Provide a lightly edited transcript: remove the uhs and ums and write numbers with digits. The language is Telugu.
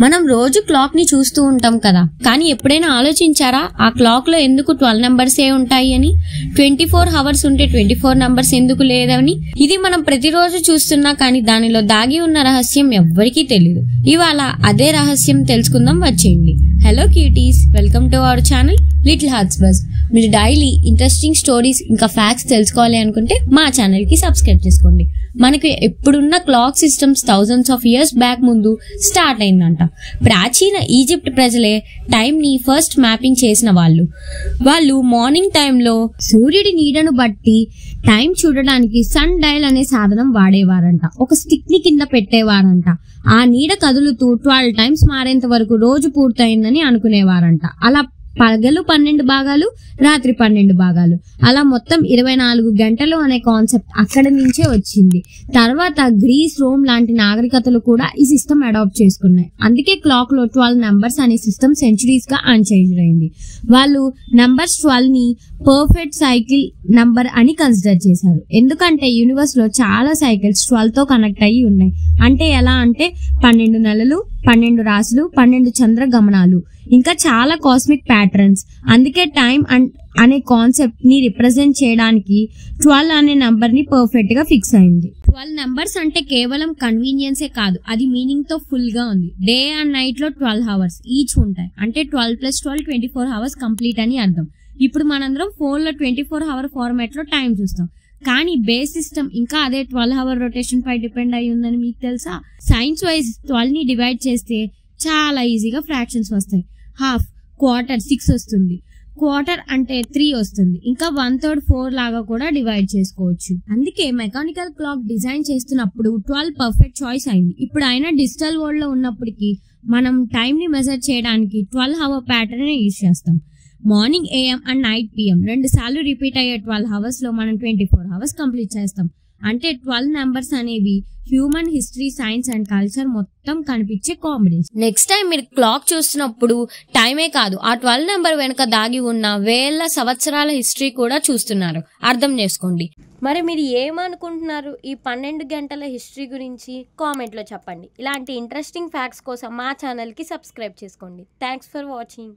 మనం రోజు క్లాక్ ని చూస్తూ ఉంటాం కదా, కానీ ఎప్పుడైనా ఆలోచించారా ఆ క్లాక్ లో ఎందుకు 12 నంబర్సే ఉంటాయి అని? 24 అవర్స్ ఉంటే 24 నంబర్స్ ఎందుకు లేదని? ఇది మనం ప్రతిరోజు చూస్తున్నా, కానీ దానిలో దాగి ఉన్న రహస్యం ఎవ్వరికీ తెలియదు. ఇవాళ అదే రహస్యం తెలుసుకుందాం, వచ్చేయండి. Hello cuties, welcome to our channel little hearts bus. మీరు డైలీ ఇంట్రెస్టింగ్ స్టోరీస్ ఇంకా ఫ్యాక్ట్స్ తెలుసుకోవాలి అనుకుంటే మా ఛానల్ కి సబ్స్క్రైబ్ చేసుకోండి. మనకి ఎప్పుడున్న clock systems thousands of years back ముందు స్టార్ట్ అయిందంట. ప్రాచీన ఈజిప్ట్ ప్రజలే టైం ని ఫస్ట్ మ్యాపింగ్ చేసిన వాళ్ళు మార్నింగ్ టైంలో సూర్యుడి నీడను బట్టి టైం చూడడానికి సన్ డయల్ అనే సాధనం వాడేవారంట. ఒక స్టిక్ ని కింద పెట్టేవారంట. ఆ నీడ కదులుతూ 12 టైమ్స్ మారేంత వరకు రోజు పూర్తయిందని అనుకునేవారంట. అలా పగలు 12 భాగాలు, రాత్రి 12 భాగాలు, అలా మొత్తం 24 గంటలు అనే కాన్సెప్ట్ అక్కడి నుంచే వచ్చింది. తర్వాత గ్రీస్, రోమ్ లాంటి నాగరికతలు కూడా ఈ సిస్టమ్ అడాప్ట్ చేసుకున్నాయి. అందుకే క్లాక్ లో 12 నంబర్స్ అనే సిస్టమ్ సెంచురీస్ గా అన్చేంజ్ అయింది. వాళ్ళు నంబర్స్ 12 ని పర్ఫెక్ట్ సైకిల్ నంబర్ అని కన్సిడర్ చేశారు. ఎందుకంటే యూనివర్స్ లో చాలా సైకిల్స్ 12 తో కనెక్ట్ అయ్యి ఉన్నాయి. అంటే ఎలా అంటే 12 నెలలు, 12 రాశులు, 12 చంద్ర గమనాలు, ఇంకా చాలా కాస్మిక్ ప్యాటర్న్స్. అందుకే టైం అనే కాన్సెప్ట్ ని రిప్రజెంట్ చేయడానికి 12 అనే నంబర్ ని పర్ఫెక్ట్ గా ఫిక్స్ అయింది. 12 నంబర్స్ అంటే కేవలం కన్వీనియన్సే కాదు, అది మీనింగ్ తో ఫుల్ గా ఉంది. డే అండ్ నైట్ లో 12 అవర్స్ ఈచ్ ఉంటాయి. అంటే 12 + 12 24 అవర్స్ కంప్లీట్ అని అర్థం. ఇప్పుడు మనందరం ఫోన్ లో 24 అవర్ ఫార్మాట్ లో టైం చూస్తాం, కానీ బేస్ సిస్టమ్ ఇంకా అదే 12 అవర్ రొటేషన్ పై డిపెండ్ అయి ఉందని మీకు తెలుసా? సైన్స్ వైజ్ 12 ని డివైడ్ చేస్తే చాలా ఈజీగా ఫ్రాక్షన్స్ వస్తాయి. హాఫ్, క్వార్టర్ 6 వస్తుంది, క్వార్టర్ అంటే 3 వస్తుంది, ఇంకా 1/3 4 లాగా కూడా డివైడ్ చేసుకోవచ్చు. అందుకే మెకానికల్ క్లాక్ డిజైన్ చేస్తున్నప్పుడు 12 పర్ఫెక్ట్ చాయిస్ అయింది. ఇప్పుడు అయినా డిజిటల్ వరల్డ్ లో ఉన్నప్పటికీ మనం టైం ని మెజర్ చేయడానికి 12 అవర్ ప్యాటర్న్ యూజ్ చేస్తాం. Morning AM and night PM 2 సార్లు రిపీట్ అయ్యే 12 అవర్స్ లో మనం 24 అవర్స్ కంప్లీట్ చేస్తాం. అంటే 12 నంబర్స్ అనేవి human history, science and culture మొత్తం కనిపించే కాంబినేషన్. నెక్స్ట్ టైం మీరు క్లాక్ చూస్తున్నప్పుడు టైమే కాదు, ఆ 12 నంబర్ వెనుక దాగి ఉన్న వేల సంవత్సరాల హిస్టరీ కూడా చూస్తున్నారు. అర్థం చేసుకోండి. మరి మీరు ఏమనుకుంటున్నారు ఈ 12 గంటల హిస్టరీ గురించి? కామెంట్ లో చెప్పండి. ఇలాంటి ఇంట్రెస్టింగ్ ఫ్యాక్ట్స్ కోసం మా ఛానల్ కి సబ్స్క్రైబ్ చేసుకోండి. Thanks for watching.